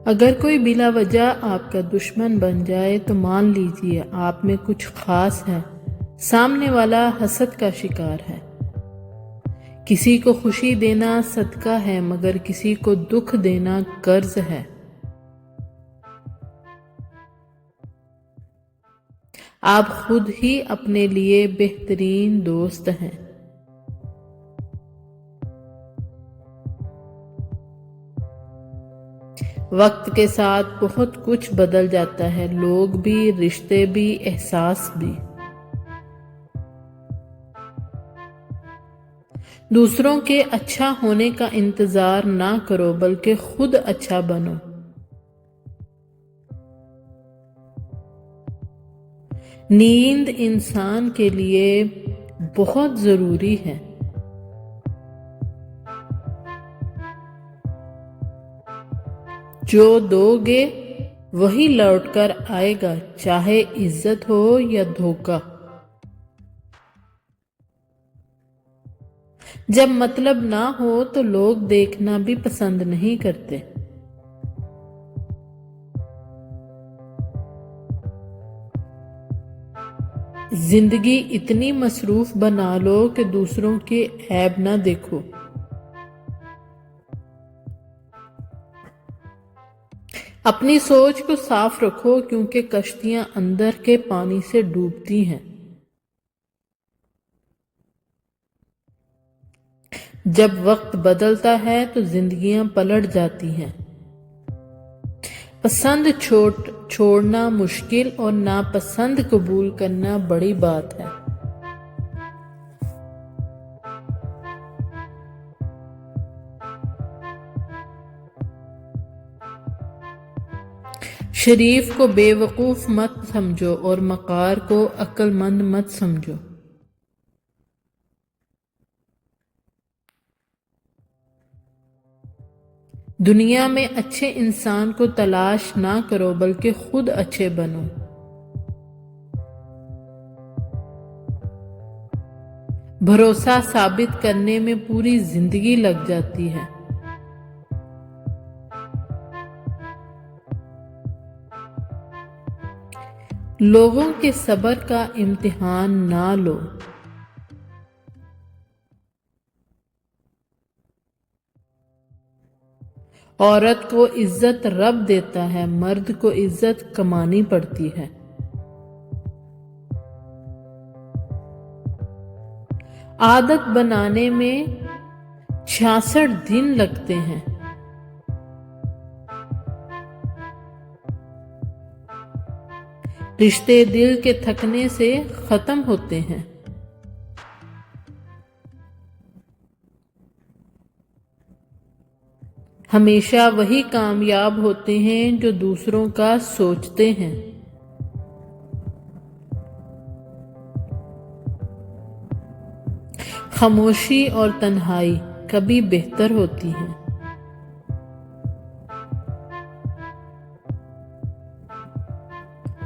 اگر کوئی بلا وجہ آپ کا دشمن بن جائے تو مان لیجئے آپ میں کچھ خاص ہے، سامنے والا حسد کا شکار ہے۔ کسی کو خوشی دینا صدقہ ہے مگر کسی کو دکھ دینا قرض ہے۔ آپ خود ہی اپنے لیے بہترین دوست ہیں۔ وقت کے ساتھ بہت کچھ بدل جاتا ہے، لوگ بھی، رشتے بھی، احساس بھی۔ دوسروں کے اچھا ہونے کا انتظار نہ کرو بلکہ خود اچھا بنو۔ نیند انسان کے لیے بہت ضروری ہے۔ جو دو گے وہی لوٹ کر آئے گا، چاہے عزت ہو یا دھوکہ۔ جب مطلب نہ ہو تو لوگ دیکھنا بھی پسند نہیں کرتے۔ زندگی اتنی مصروف بنا لو کہ دوسروں کے عیب نہ دیکھو۔ اپنی سوچ کو صاف رکھو کیونکہ کشتیاں اندر کے پانی سے ڈوبتی ہیں۔ جب وقت بدلتا ہے تو زندگیاں پلٹ جاتی ہیں۔ پسند چھوڑنا مشکل اور ناپسند قبول کرنا بڑی بات ہے۔ شریف کو بے وقوف مت سمجھو اور مکار کو عقل مند مت سمجھو۔ دنیا میں اچھے انسان کو تلاش نہ کرو بلکہ خود اچھے بنو۔ بھروسہ ثابت کرنے میں پوری زندگی لگ جاتی ہے۔ لوگوں کے صبر کا امتحان نہ لو۔ عورت کو عزت رب دیتا ہے، مرد کو عزت کمانی پڑتی ہے۔ عادت بنانے میں 66 دن لگتے ہیں۔ رشتے دل کے تھکنے سے ختم ہوتے ہیں۔ ہمیشہ وہی کامیاب ہوتے ہیں جو دوسروں کا سوچتے ہیں۔ خاموشی اور تنہائی کبھی بہتر ہوتی ہیں۔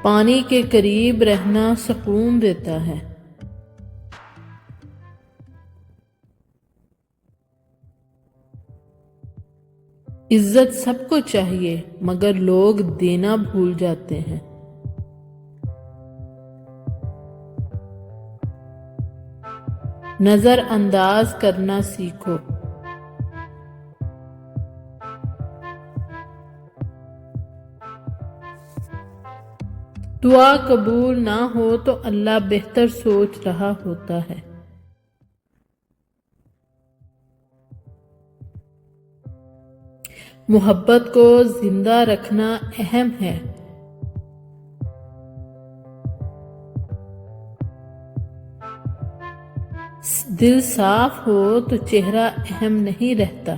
پانی کے قریب رہنا سکون دیتا ہے۔ عزت سب کو چاہیے مگر لوگ دینا بھول جاتے ہیں۔ نظر انداز کرنا سیکھو۔ دعا قبول نہ ہو تو اللہ بہتر سوچ رہا ہوتا ہے۔ محبت کو زندہ رکھنا اہم ہے۔ دل صاف ہو تو چہرہ اہم نہیں رہتا۔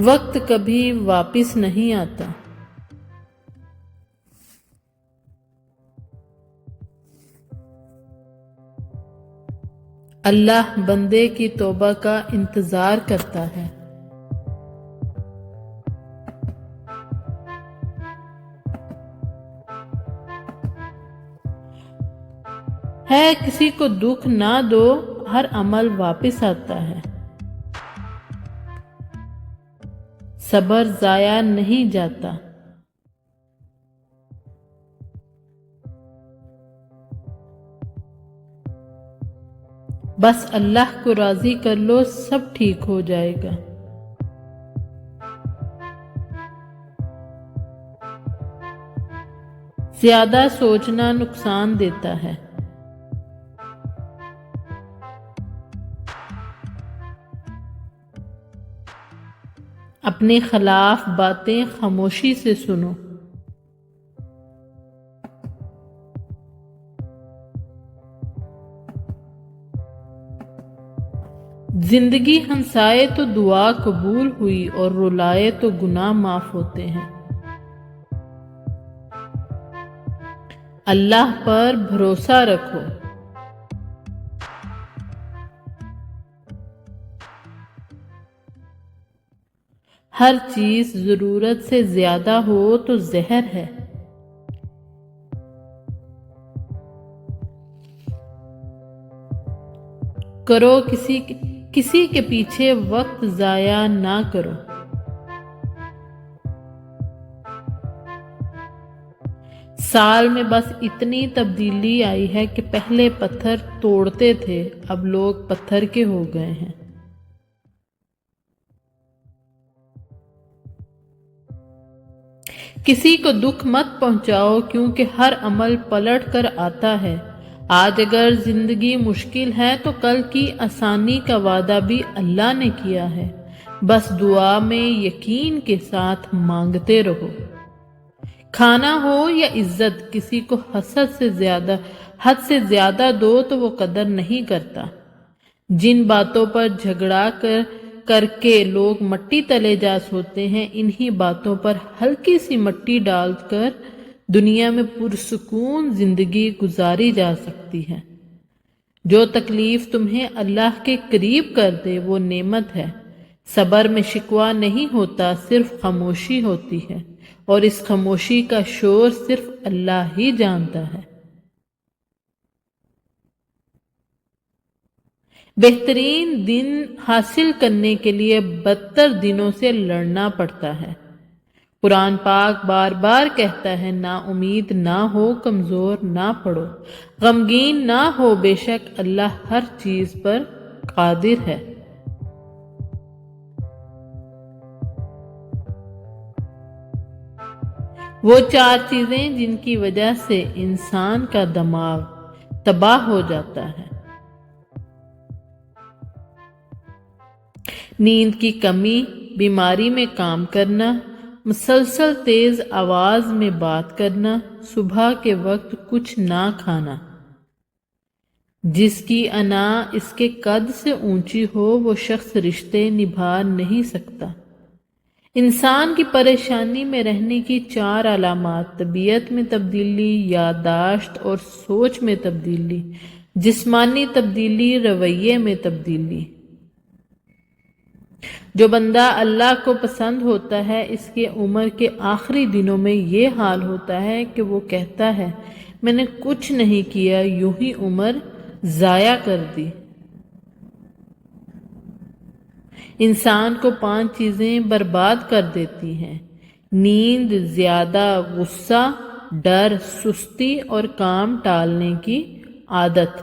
وقت کبھی واپس نہیں آتا۔ اللہ بندے کی توبہ کا انتظار کرتا ہے۔ کسی کو دکھ نہ دو، ہر عمل واپس آتا ہے۔ صبر ضائع نہیں جاتا۔ بس اللہ کو راضی کر لو، سب ٹھیک ہو جائے گا۔ زیادہ سوچنا نقصان دیتا ہے۔ اپنے خلاف باتیں خاموشی سے سنو۔ زندگی ہنسائے تو دعا قبول ہوئی اور رلائے تو گناہ معاف ہوتے ہیں۔ اللہ پر بھروسہ رکھو۔ ہر چیز ضرورت سے زیادہ ہو تو زہر ہے۔ کرو کسی کے پیچھے وقت ضائع نہ کرو۔ سال میں بس اتنی تبدیلی آئی ہے کہ پہلے پتھر توڑتے تھے، اب لوگ پتھر کے ہو گئے ہیں۔ کسی کو دکھ مت پہنچاؤ، کیونکہ ہر عمل پلٹ کر آتا ہے۔ آج اگر زندگی مشکل ہے تو کل کی آسانی کا وعدہ بھی اللہ نے کیا ہے۔ بس دعا میں یقین کے ساتھ مانگتے رہو۔ کھانا ہو یا عزت، کسی کو حد سے زیادہ دو تو وہ قدر نہیں کرتا۔ جن باتوں پر جھگڑا کر کے لوگ مٹی تلے جا سوتے ہیں، انہی باتوں پر ہلکی سی مٹی ڈال کر دنیا میں پرسکون زندگی گزاری جا سکتی ہے۔ جو تکلیف تمہیں اللہ کے قریب کر دے وہ نعمت ہے۔ صبر میں شکوہ نہیں ہوتا، صرف خاموشی ہوتی ہے، اور اس خاموشی کا شور صرف اللہ ہی جانتا ہے۔ بہترین دن حاصل کرنے کے لیے بدتر دنوں سے لڑنا پڑتا ہے۔ قرآن پاک بار بار کہتا ہے، نا امید نہ ہو، کمزور نہ پڑو، غمگین نہ ہو، بے شک اللہ ہر چیز پر قادر ہے۔ وہ 4 چیزیں جن کی وجہ سے انسان کا دماغ تباہ ہو جاتا ہے: نیند کی کمی، بیماری میں کام کرنا، مسلسل تیز آواز میں بات کرنا، صبح کے وقت کچھ نہ کھانا۔ جس کی انا اس کے قد سے اونچی ہو وہ شخص رشتے نبھا نہیں سکتا۔ انسان کی پریشانی میں رہنے کی 4 علامات: طبیعت میں تبدیلی، یادداشت اور سوچ میں تبدیلی، جسمانی تبدیلی، رویے میں تبدیلی۔ جو بندہ اللہ کو پسند ہوتا ہے، اس کی عمر کے آخری دنوں میں یہ حال ہوتا ہے کہ وہ کہتا ہے، میں نے کچھ نہیں کیا، یوں ہی عمر ضائع کر دی۔ انسان کو 5 چیزیں برباد کر دیتی ہیں: نیند، زیادہ غصہ، ڈر، سستی اور کام ٹالنے کی عادت۔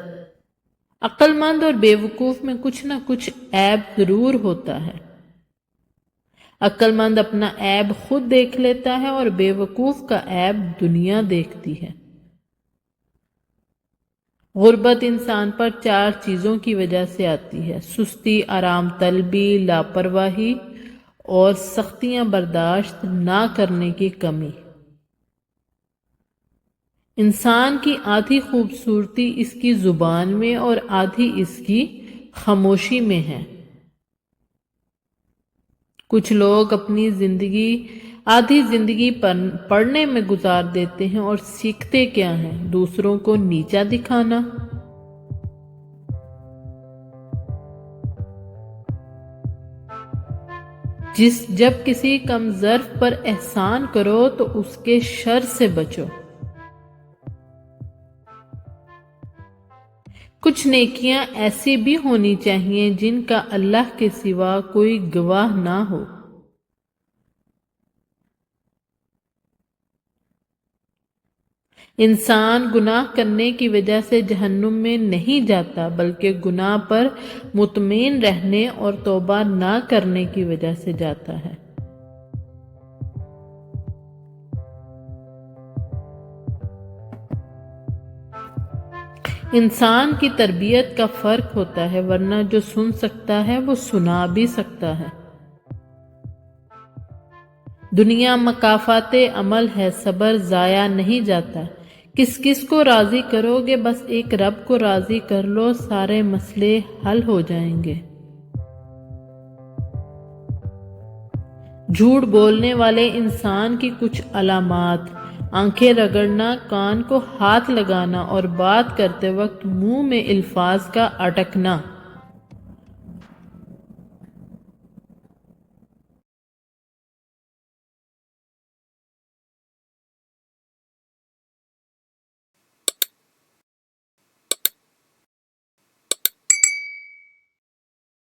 عقل مند اور بیوقوف میں کچھ نہ کچھ عیب ضرور ہوتا ہے۔ عقل مند اپنا عیب خود دیکھ لیتا ہے اور بیوقوف کا عیب دنیا دیکھتی ہے۔ غربت انسان پر 4 چیزوں کی وجہ سے آتی ہے: سستی، آرام طلبی، لاپرواہی اور سختیاں برداشت نہ کرنے کی کمی۔ انسان کی آدھی خوبصورتی اس کی زبان میں اور آدھی اس کی خاموشی میں ہے۔ کچھ لوگ اپنی آدھی زندگی پڑھنے میں گزار دیتے ہیں اور سیکھتے کیا ہیں؟ دوسروں کو نیچا دکھانا۔ جب کسی کم ظرف پر احسان کرو تو اس کے شر سے بچو۔ کچھ نیکیاں ایسی بھی ہونی چاہیے جن کا اللہ کے سوا کوئی گواہ نہ ہو۔ انسان گناہ کرنے کی وجہ سے جہنم میں نہیں جاتا بلکہ گناہ پر مطمئن رہنے اور توبہ نہ کرنے کی وجہ سے جاتا ہے۔ انسان کی تربیت کا فرق ہوتا ہے، ورنہ جو سن سکتا ہے وہ سنا بھی سکتا ہے۔ دنیا مکافات عمل ہے، صبر ضائع نہیں جاتا۔ کس کس کو راضی کرو گے؟ بس ایک رب کو راضی کر لو، سارے مسئلے حل ہو جائیں گے۔ جھوٹ بولنے والے انسان کی کچھ علامات: آنکھیں رگڑنا، کان کو ہاتھ لگانا اور بات کرتے وقت منہ میں الفاظ کا اٹکنا۔